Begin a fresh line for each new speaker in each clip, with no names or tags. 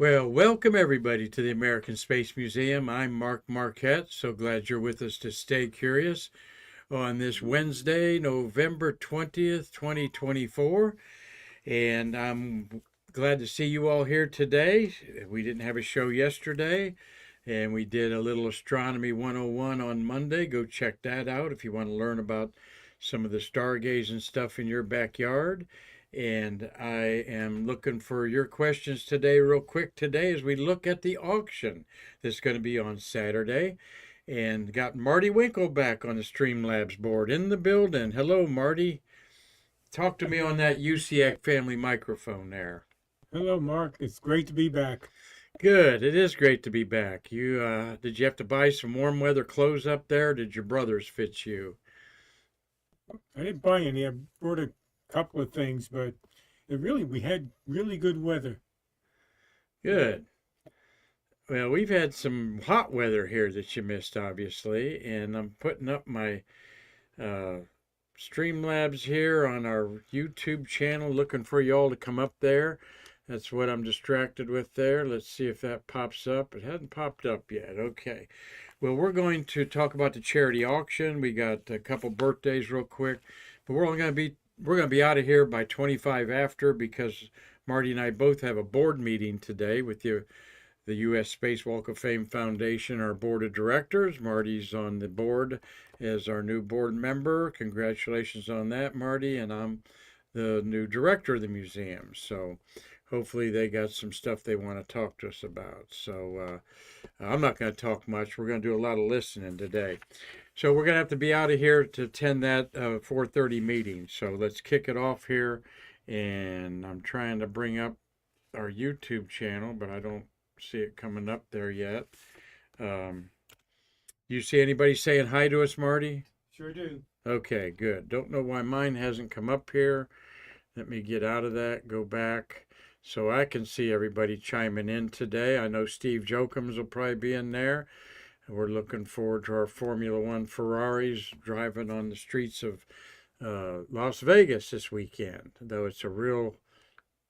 Well, welcome everybody to the American Space Museum. I'm Mark Marquette. So glad you're with us to stay curious on this Wednesday, November 20th, 2024. And I'm glad to see you all here today. We didn't have a show yesterday, and we did a little Astronomy 101 on Monday. Go check that out if you want to learn about some of the stargazing stuff in your backyard. And I am looking for your questions today, real quick, today, as we look at the auction that's going to be on Saturday. And got Marty Winkle back on the Streamlabs board in the building. Hello, Marty. Talk to me on that UCAC family microphone there.
Hello, Mark. It's great to be back.
Good. It is great to be back. You did you have to buy some warm weather clothes up there? Did your brothers fit you?
I didn't buy any. I brought a couple of things, but we had really good weather.
Good. Well, we've had some hot weather here that you missed, obviously, and I'm putting up my uh, Streamlabs here on our YouTube channel, looking for you all to come up there. That's what I'm distracted with there. Let's see if that pops up. It hasn't popped up yet. Okay. Well, we're going to talk about the charity auction. We got a couple birthdays real quick, but we're going to be out of here by 25 after because Marty and I both have a board meeting today with the U.S. Space Walk of Fame Foundation, our board of directors. Marty's on the board as our new board member. Congratulations on that, Marty. And I'm the new director of the museum. So hopefully they got some stuff they want to talk to us about. So I'm not going to talk much. We're going to do a lot of listening today. So we're going to have to be out of here to attend that 4:30 meeting. So let's kick it off here. And I'm trying to bring up our YouTube channel, but I don't see it coming up there yet. You see anybody saying hi to us, Marty?
Sure do.
Okay, good. Don't know why mine hasn't come up here. Let me get out of that, go back, so I can see everybody chiming in today. I know Steve Jokums will probably be in there. We're looking forward to our Formula One Ferraris driving on the streets of Las Vegas this weekend, though it's a real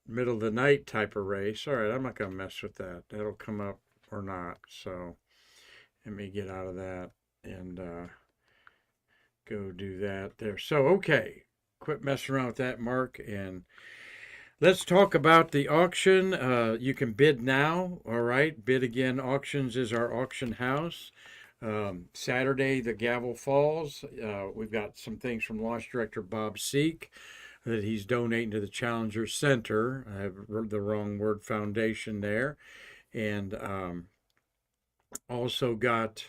middle of the night type of race. All right, I'm not going to mess with that. That'll come up or not. So let me get out of that and go do that there. So, okay, quit messing around with that, Mark, and let's talk about the auction. You can bid now. All right, Bid Again Auctions is our auction house. Saturday, the gavel falls. We've got some things from launch director Bob Seek that he's donating to the Challenger Center. I have the wrong word, foundation there. And also got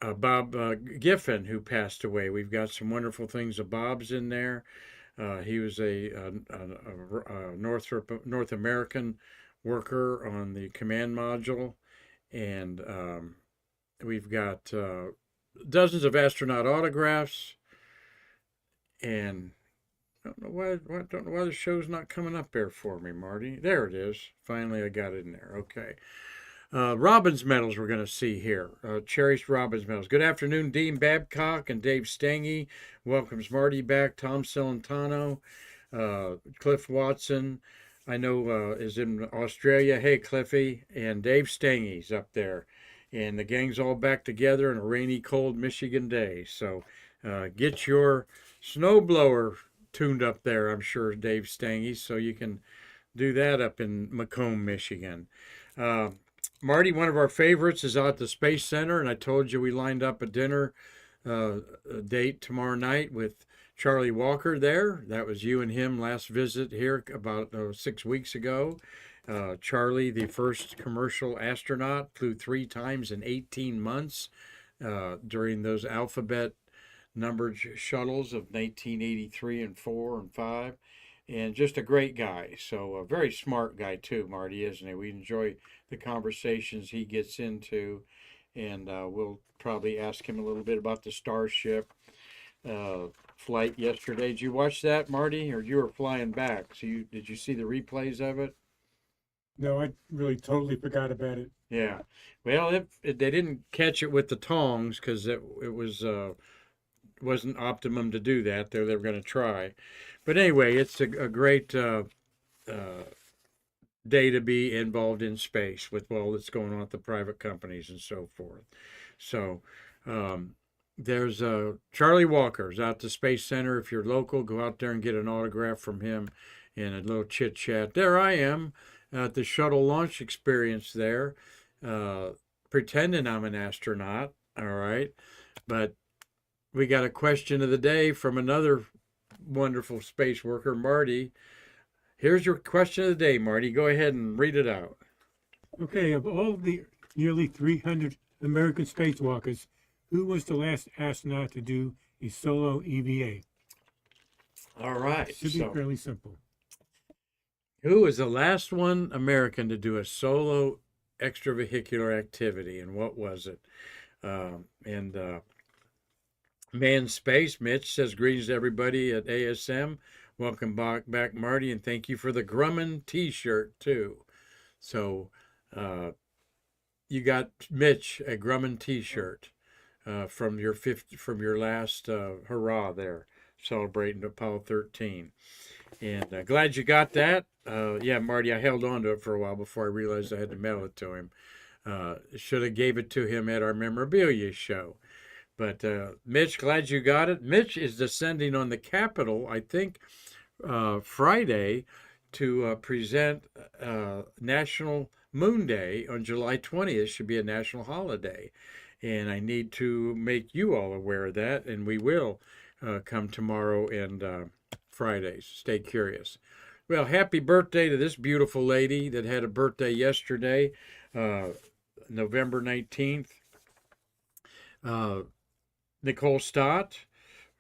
Bob Giffen, who passed away. We've got some wonderful things of Bob's in there. He was a North American worker on the command module. And we've got dozens of astronaut autographs. And I don't know why the show's not coming up there for me, Marty. There it is. Finally, I got it in there. Okay. Robbins medals we're going to see here. Cherished Robbins medals. Good afternoon, Dean Babcock and Dave Stange. Welcomes Marty back. Tom Celentano, Cliff Watson. I know is in Australia. Hey, Cliffy. And Dave Stange's up there. And the gang's all back together on a rainy, cold Michigan day. So get your snowblower tuned up there, I'm sure, Dave Stange, so you can do that up in Macomb, Michigan. Marty, one of our favorites, is out at the Space Center, and I told you we lined up a dinner date tomorrow night with Charlie Walker there. That was you and him last visit here about 6 weeks ago. Charlie, the first commercial astronaut, flew 3 times in 18 months during those alphabet numbered shuttles of 1983 and 4 and 5, and just a great guy. So a very smart guy too, Marty, isn't he? We enjoy the conversations he gets into, and we'll probably ask him a little bit about the Starship flight yesterday. Did you watch that, Marty, or you were flying back? So did you see the replays of it?
No, I really totally forgot about it.
Yeah. Well, they didn't catch it with the tongs because it wasn't optimum to do that. They were going to try, but anyway, it's a great day to be involved in space with all that's going on with the private companies and so forth. So um, there's Charlie Walker's out to Space Center. If you're local, go out there and get an autograph from him and a little chit chat. There I am at the shuttle launch experience there, uh, pretending I'm an astronaut. All right, but we got a question of the day from another wonderful space worker, Marty. Here's your question of the day, Marty. Go ahead and read it out.
Okay, of all the nearly 300 American spacewalkers, who was the last astronaut to do a solo EVA?
All right.
Should be
So,
fairly simple.
who was the last one American to do a solo extravehicular activity, and what was it? And Man Space, Mitch says greetings to everybody at ASM. Welcome back, Marty, and thank you for the Grumman T-shirt too. So, you got Mitch a Grumman T-shirt from your last hurrah there, celebrating Apollo 13. And glad you got that. Yeah, Marty, I held on to it for a while before I realized I had to mail it to him. Should have gave it to him at our memorabilia show. But Mitch, glad you got it. Mitch is descending on the Capitol, I think, Friday to present National Moon Day on July 20th. Should be a national holiday. And I need to make you all aware of that, and we will come tomorrow and Fridays. Stay curious. Well, happy birthday to this beautiful lady that had a birthday yesterday, uh, November 19th. Uh, Nicole Stott,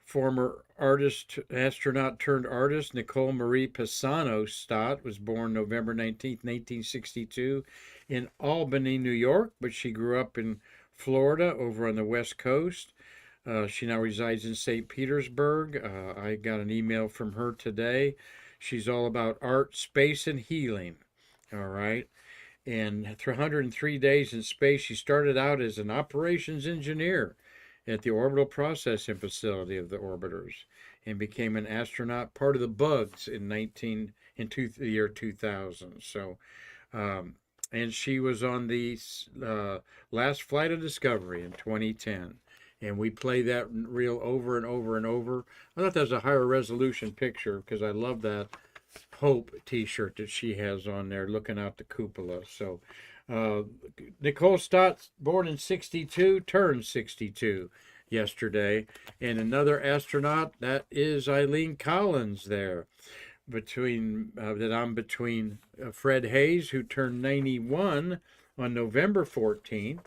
former artist, astronaut turned artist. Nicole Marie Pisano Stott was born November 19th, 1962, in Albany, New York, but she grew up in Florida over on the West Coast. She now resides in St. Petersburg. I got an email from her today. She's all about art, space, and healing. All right. And 303 days in space, she started out as an operations engineer at the orbital processing facility of the orbiters and became an astronaut, part of the bugs the year 2000. So, um, and she was on the last flight of Discovery in 2010. And we play that reel over and over and over. I thought that was a higher resolution picture because I love that Hope T-shirt that she has on there, looking out the cupola. So, uh, Nicole Stott, born in '62, turned 62 yesterday, and another astronaut that is Eileen Collins there. Between Fred Haise, who turned 91 on November 14th,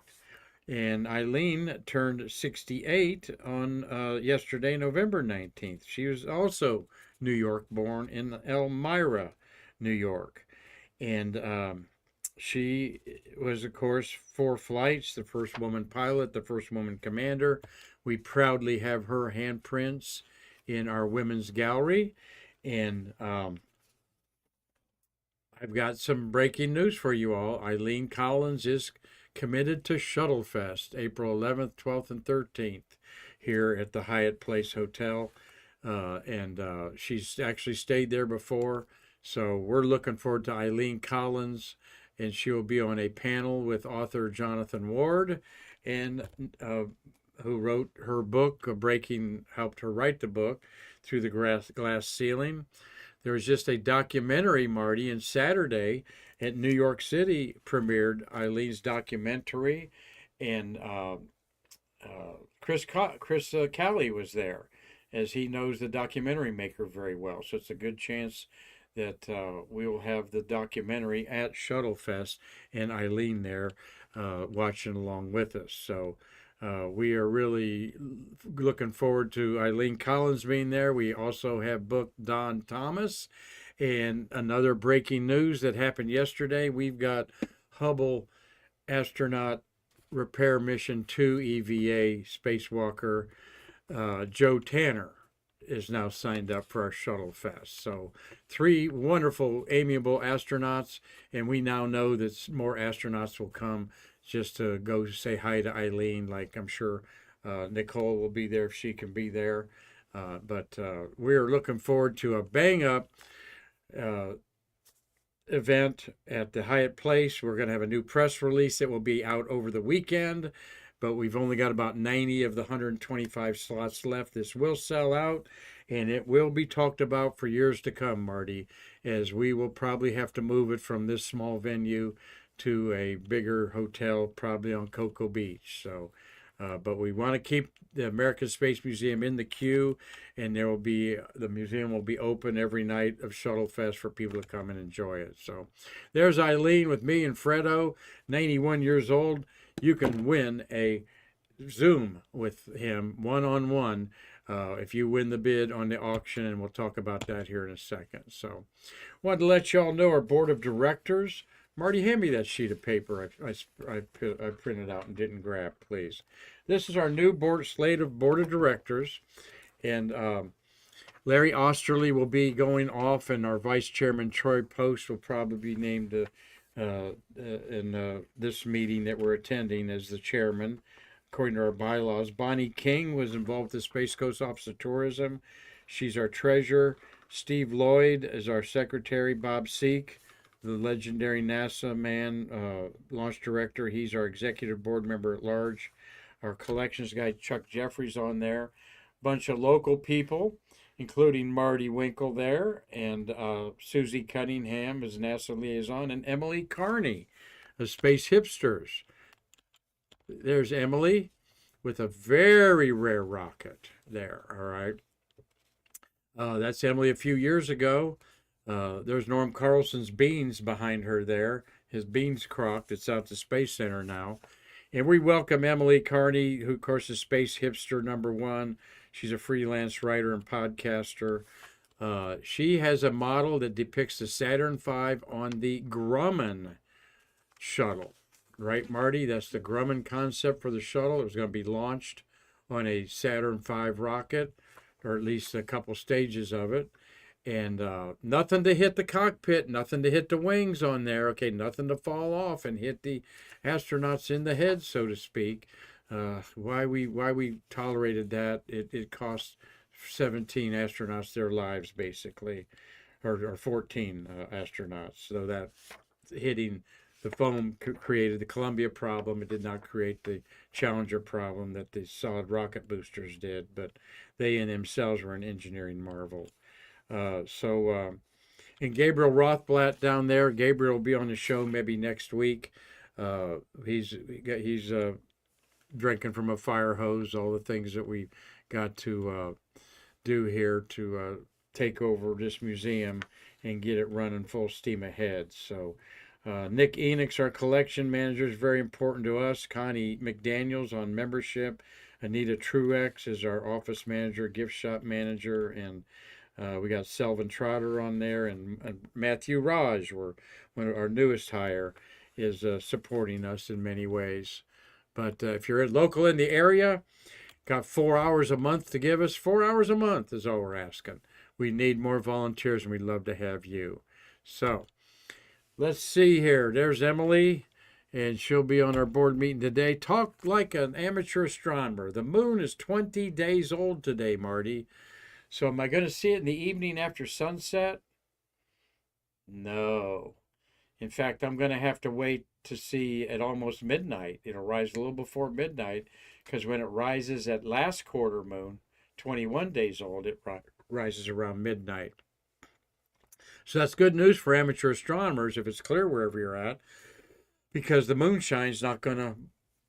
and Eileen turned 68 on yesterday, November 19th. She was also New York born in Elmira, New York. And she was, of course, 4 flights, the first woman pilot, the first woman commander. We proudly have her handprints in our women's gallery. And I've got some breaking news for you all. Eileen Collins is committed to Shuttlefest, April 11th, 12th, and 13th, here at the Hyatt Place Hotel. And she's actually stayed there before. So we're looking forward to Eileen Collins, and she will be on a panel with author Jonathan Ward, and who wrote her book, helped her write the book, Through the Glass Ceiling. There was just a documentary, Marty, and Saturday at New York City premiered Eileen's documentary, and Chris Calley was there, as he knows the documentary maker very well. So it's a good chance that we will have the documentary at Shuttlefest and Eileen there watching along with us. So we are really looking forward to Eileen Collins being there. We also have booked Don Thomas. And another breaking news that happened yesterday, we've got Hubble astronaut repair mission 2 EVA spacewalker Joe Tanner is now signed up for our shuttle fest. So 3 wonderful, amiable astronauts, and we now know that more astronauts will come just to go say hi to Eileen. Like I'm sure Nicole will be there if she can be there. But we're looking forward to a bang up event at the Hyatt Place. We're going to have a new press release that will be out over the weekend, but we've only got about 90 of the 125 slots left. This will sell out, and it will be talked about for years to come, Marty, as we will probably have to move it from this small venue to a bigger hotel, probably on Cocoa Beach. So, but we want to keep the American Space Museum in the queue, and the museum will be open every night of Shuttle Fest for people to come and enjoy it. So, there's Eileen with me and Fredo, 91 years old. You can win a Zoom with him one-on-one if you win the bid on the auction, and we'll talk about that here in a second. So, wanted to let y'all know our board of directors. Marty, hand me that sheet of paper I printed out and didn't grab, please. This is our new slate of board of directors, and Larry Osterley will be going off, and our vice chairman Troy Post will probably be named in this meeting that we're attending as the chairman, according to our bylaws. Bonnie King was involved with the Space Coast Office of Tourism. She's our treasurer. Steve Lloyd is our secretary. Bob Seek, the legendary NASA launch director. He's our executive board member at large. Our collections guy, Chuck Jeffries, on there. Bunch of local people, including Marty Winkle there, and Susie Cunningham as NASA liaison, and Emily Carney of Space Hipsters. There's Emily with a very rare rocket there, all right? That's Emily a few years ago. There's Norm Carlson's beans behind her there, his beans crock that's out the Space Center now. And we welcome Emily Carney, who, of course, is Space Hipster #1. She's a freelance writer and podcaster. She has a model that depicts the Saturn V on the Grumman shuttle. Right, Marty? That's the Grumman concept for the shuttle. It was going to be launched on a Saturn V rocket, or at least a couple stages of it. And nothing to hit the cockpit, nothing to hit the wings on there. Okay, nothing to fall off and hit the astronauts in the head, so to speak. Why we tolerated that? It cost 17 astronauts their lives, basically, or 14 astronauts. So that hitting the foam created the Columbia problem. It did not create the Challenger problem that the solid rocket boosters did, but they in themselves were an engineering marvel. And Gabriel Rothblatt down there. Gabriel will be on the show maybe next week. He's drinking from a fire hose. All the things that we got to do here to take over this museum and get it running full steam ahead. So Nick Enoch's our collection manager, is very important to us. Connie McDaniels on membership. Anita Truex is our office manager, gift shop manager, and we got Selvin Trotter on there, and Matthew Raj, our newest hire, is supporting us in many ways. But if you're local in the area, got 4 hours a month to give us. 4 hours a month is all we're asking. We need more volunteers, and we'd love to have you. So let's see here. There's Emily, and she'll be on our board meeting today. Talk like an amateur astronomer. The moon is 20 days old today, Marty. So am I going to see it in the evening after sunset? No. In fact, I'm going to have to wait to see at almost midnight. It'll rise a little before midnight, because when it rises at last quarter moon, 21 days old, it rises around midnight. So that's good news for amateur astronomers if it's clear wherever you're at, because the moonshine's not going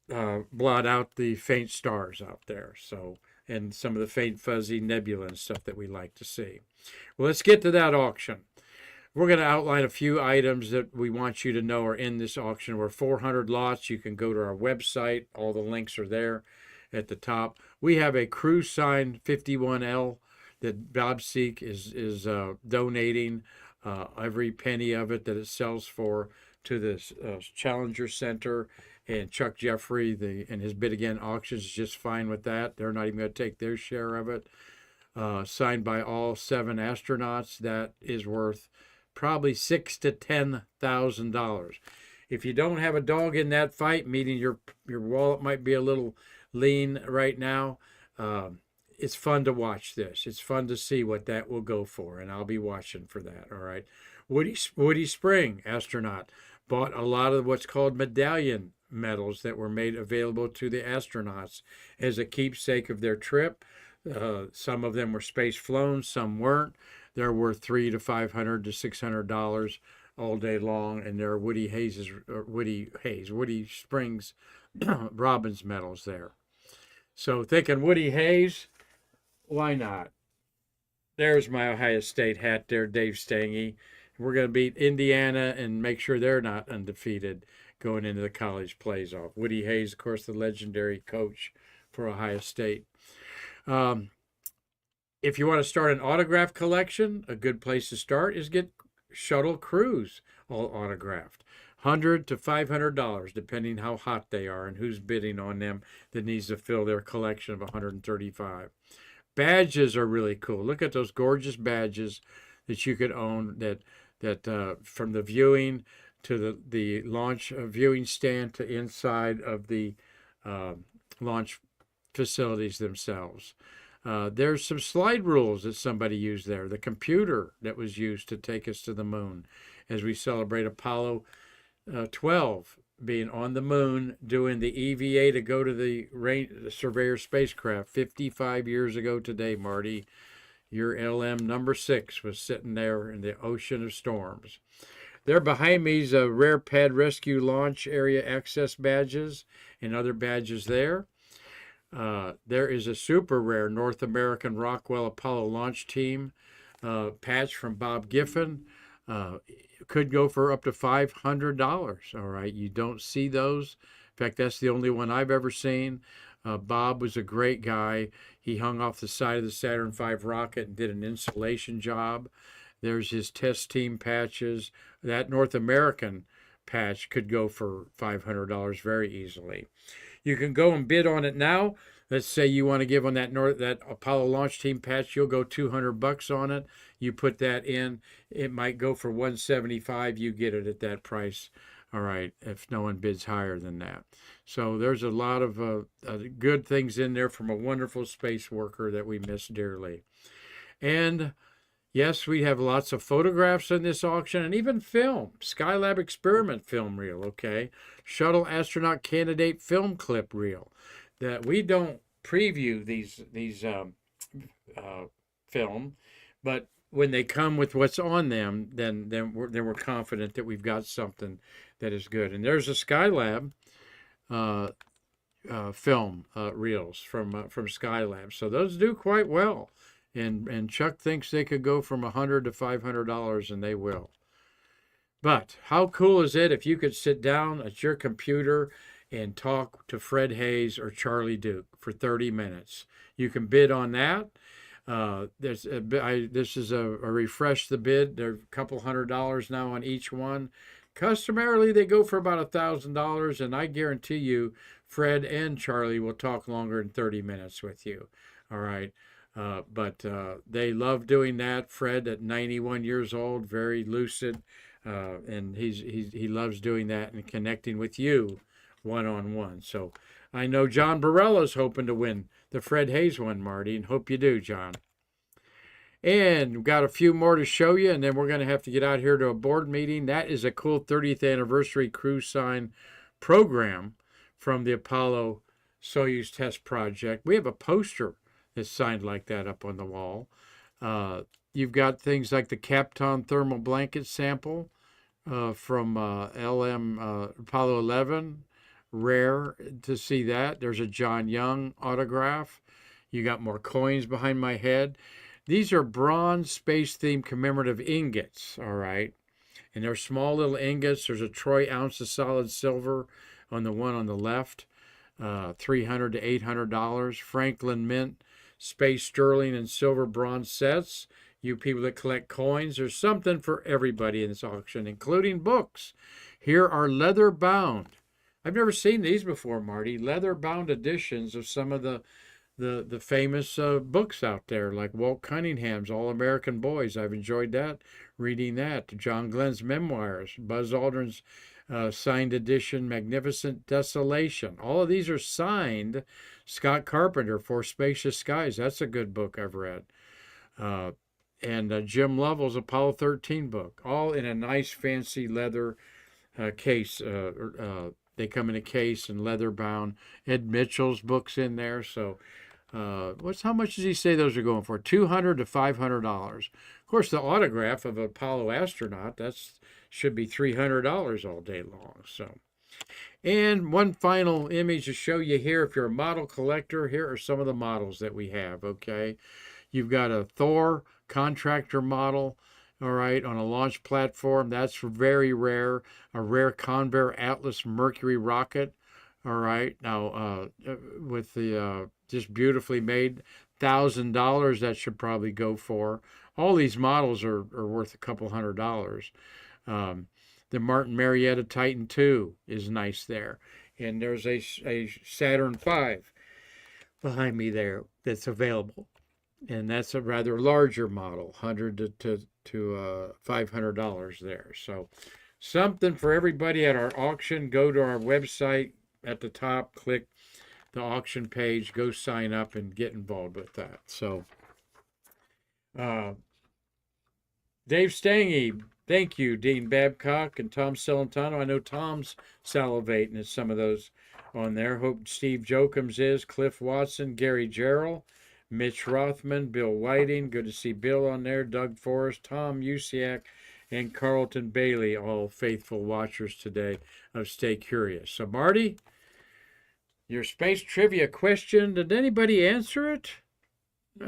to blot out the faint stars out there. So, and some of the faint fuzzy nebula and stuff that we like to see. Well, let's get to that auction. We're going to outline a few items that we want you to know are in this auction. We're 400 lots. You can go to our website. All the links are there at the top. We have a crew sign 51L that Bob Seek is donating every penny of it that it sells for to the Challenger Center. And Chuck Jeffrey and his Bid Again Auctions is just fine with that. They're not even going to take their share of it. Signed by all 7 astronauts. That is worth probably $6,000 to $10,000. If you don't have a dog in that fight, meaning your wallet might be a little lean right now, it's fun to watch this. It's fun to see what that will go for, and I'll be watching for that. All right. Woody Spring, astronaut, bought a lot of what's called medallion medals that were made available to the astronauts as a keepsake of their trip. Some of them were space flown, some weren't. They're worth $300 to $500 to $600 all day long, and there are Woody Springs Robbins medals there. So thinking Woody Haise, why not? There's my Ohio State hat there, Dave Stange. We're going to beat Indiana and make sure they're not undefeated going into the college playoff. Woody Haise, of course, the legendary coach for Ohio State. If you want to start an autograph collection, a good place to start is get shuttle crews all autographed. $100 to $500, depending how hot they are and who's bidding on them that needs to fill their collection of 135. Badges are really cool. Look at those gorgeous badges that you could own that from the viewing to the launch viewing stand to inside of the launch facilities themselves. There's some slide rules that somebody used there. The computer that was used to take us to the moon as we celebrate Apollo 12 being on the moon, doing the EVA to go to the Surveyor spacecraft 55 years ago today, Marty. Your LM number 6 was sitting there in the ocean of storms. There behind me is a rare pad rescue launch area access badges and other badges there. There is a super rare North American Rockwell Apollo launch team patch from Bob Giffen. Could go for up to $500. All right, you don't see those. In fact, that's the only one I've ever seen. Bob was a great guy. He hung off the side of the Saturn V rocket and did an insulation job. There's his test team patches. That North American patch could go for $500 very easily. You can go and bid on it now. Let's say you want to give on that Apollo launch team patch, you'll go $200 on it. You put that in, it might go for $175. You get it at that price. All right, if no one bids higher than that. So there's a lot of good things in there from a wonderful space worker that we miss dearly. And yes, we have lots of photographs in this auction and even film. Skylab experiment film reel, okay? Shuttle astronaut candidate film clip reel. That we don't preview these film, but when they come with what's on them, then we're confident that we've got something that is good. And there's a Skylab film reels from Skylab, so those do quite well. And Chuck thinks they could go from $100 to $500, and they will. But how cool is it if you could sit down at your computer and talk to Fred Haise or Charlie Duke for 30 minutes? You can bid on that. This is a refresh the bid. They're a couple $100 now on each one. Customarily, they go for about $1,000, and I guarantee you Fred and Charlie will talk longer than 30 minutes with you. All right. But they love doing that. Fred, at 91 years old, very lucid, and he loves doing that and connecting with you one-on-one. So I know John Barella's hoping to win the Fred Haise one, Marty, and hope you do, John. And we've got a few more to show you, and then we're going to have to get out here to a board meeting. That is a cool 30th anniversary crew sign program from the Apollo Soyuz test project. We have a poster that's signed like that up on the wall. You've got things like the Kapton thermal blanket sample from Apollo 11. Rare to see that. There's a John Young autograph. You got more coins behind my head. These are bronze space-themed commemorative ingots, all right? And they're small little ingots. There's a troy ounce of solid silver on the one on the left, $300 to $800. Franklin Mint space sterling and silver bronze sets. You people that collect coins, there's something for everybody in this auction, including books. Here are leather-bound. I've never seen these before, Marty. Leather-bound editions of some of the the famous books out there, like Walt Cunningham's All American Boys. I've enjoyed that, reading that. John Glenn's memoirs, Buzz Aldrin's signed edition, Magnificent Desolation. All of these are signed. Scott Carpenter, For Spacious Skies. That's a good book I've read. Uh, and Jim Lovell's Apollo 13 book, all in a nice fancy leather case. They come in a case and leather bound. Ed Mitchell's books in there. So, how much does he say those are going for? $200 to $500. Of course, the autograph of an Apollo astronaut should be $300 all day long. So, and one final image to show you here. If you're a model collector, here are some of the models that we have. Okay, you've got a Thor contractor model. All right, on a launch platform. That's very rare. A rare Convair Atlas Mercury rocket. All right, now with the just beautifully made, $1,000 that should probably go for. All these models are worth a couple $100. The Martin Marietta Titan II is nice there. And there's a Saturn V behind me there that's available. And that's a rather larger model, $100 to $500 there. So something for everybody at our auction. Go to our website at the top, click the auction page, go sign up and get involved with that. So Dave Stange, thank you, Dean Babcock and Tom Celentano. I know Tom's salivating at some of those on there. Hope Steve Jokums is, Cliff Watson, Gary Gerald, Mitch Rothman, Bill Whiting. Good to see Bill on there. Doug Forrest, Tom Usiak, and Carlton Bailey, all faithful watchers today of Stay Curious. So, Marty, your space trivia question, did anybody answer it?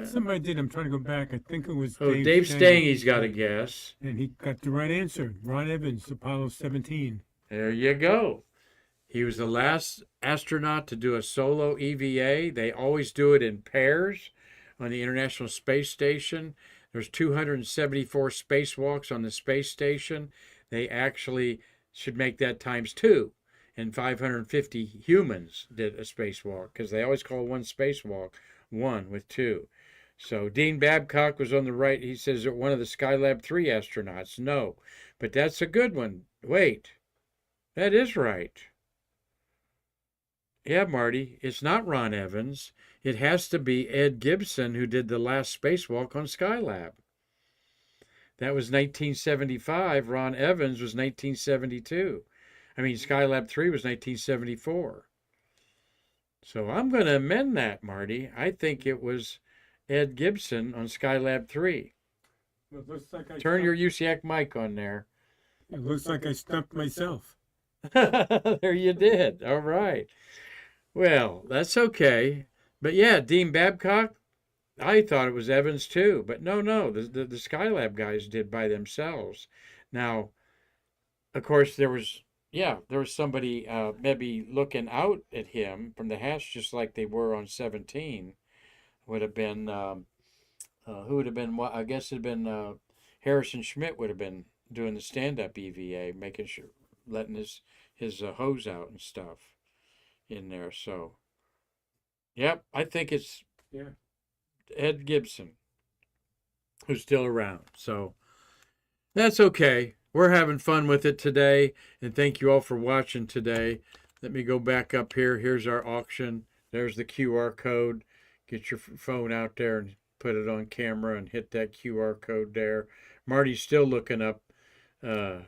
Somebody did. I'm trying to go back. I think it was
Dave Stange's got a guess.
And he got the right answer. Ron Evans, Apollo 17.
There you go. He was the last astronaut to do a solo EVA. They always do it in pairs on the International Space Station. There's 274 spacewalks on the space station. They actually should make that times 2. And 550 humans did a spacewalk, because they always call one spacewalk one with 2. So Dean Babcock was on the right. He says that one of the Skylab 3 astronauts. No, but that's a good one. Wait, that is right. Yeah, Marty, it's not Ron Evans. It has to be Ed Gibson, who did the last spacewalk on Skylab. That was 1975. Ron Evans was 1972. Skylab 3 was 1974. So I'm going to amend that, Marty. I think it was Ed Gibson on Skylab 3.
Well, it looks like
Turn your USAC mic on there.
It looks like I stumped myself.
There you did. All right. Well, that's okay. But yeah, Dean Babcock, I thought it was Evans too. But no, the Skylab guys did by themselves. Now, of course, there was somebody maybe looking out at him from the hatch, just like they were on 17. Would have been, who would have been, I guess it would have been Harrison Schmitt would have been doing the stand-up EVA, making sure, letting his hose out and stuff in there. So, yep, I think it's Ed Gibson who's still around. So, that's okay. We're having fun with it today, and thank you all for watching today. Let me go back up here. Here's our auction. There's the QR code. Get your phone out there and put it on camera and hit that QR code there. Marty's still looking up the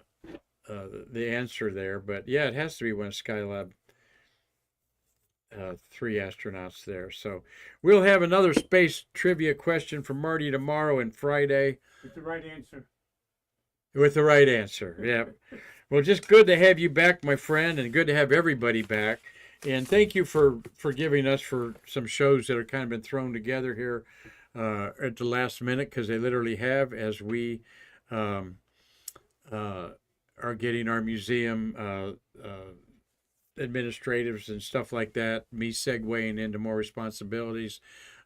answer there, but yeah, it has to be one of Skylab 3 astronauts there. So we'll have another space trivia question from Marty tomorrow and Friday.
With the right answer.
With the right answer, yeah. Well, just good to have you back, my friend, and good to have everybody back. And thank you for giving us for some shows that have kind of been thrown together here at the last minute, because they literally have, as we are getting our museum administratives and stuff like that, me segueing into more responsibilities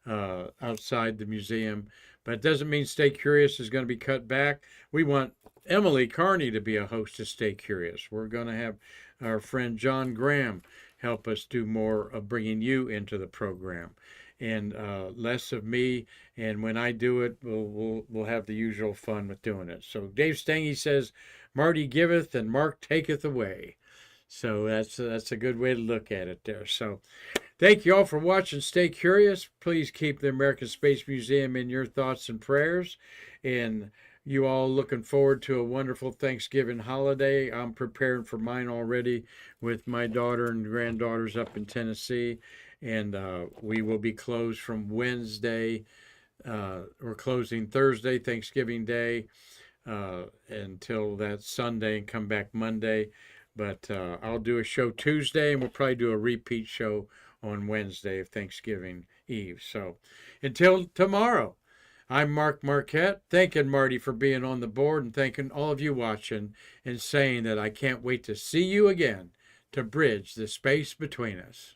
outside the museum. But it doesn't mean Stay Curious is going to be cut back. We want Emily Carney to be a host of Stay Curious. We're going to have our friend John Graham help us do more of bringing you into the program. and less of me. And when I do it, we'll have the usual fun with doing it. So Dave Stange says, "Marty giveth and Mark taketh away." So that's a good way to look at it there. So thank you all for watching. Stay curious. Please keep the American Space Museum in your thoughts and prayers. And you all looking forward to a wonderful Thanksgiving holiday. I'm preparing for mine already with my daughter and granddaughters up in Tennessee. And we will be closed from Wednesday. We're closing Thursday, Thanksgiving Day, until that Sunday and come back Monday. But I'll do a show Tuesday, and we'll probably do a repeat show on Wednesday of Thanksgiving Eve. So until tomorrow, I'm Mark Marquette, thanking Marty for being on the board and thanking all of you watching and saying that I can't wait to see you again to bridge the space between us.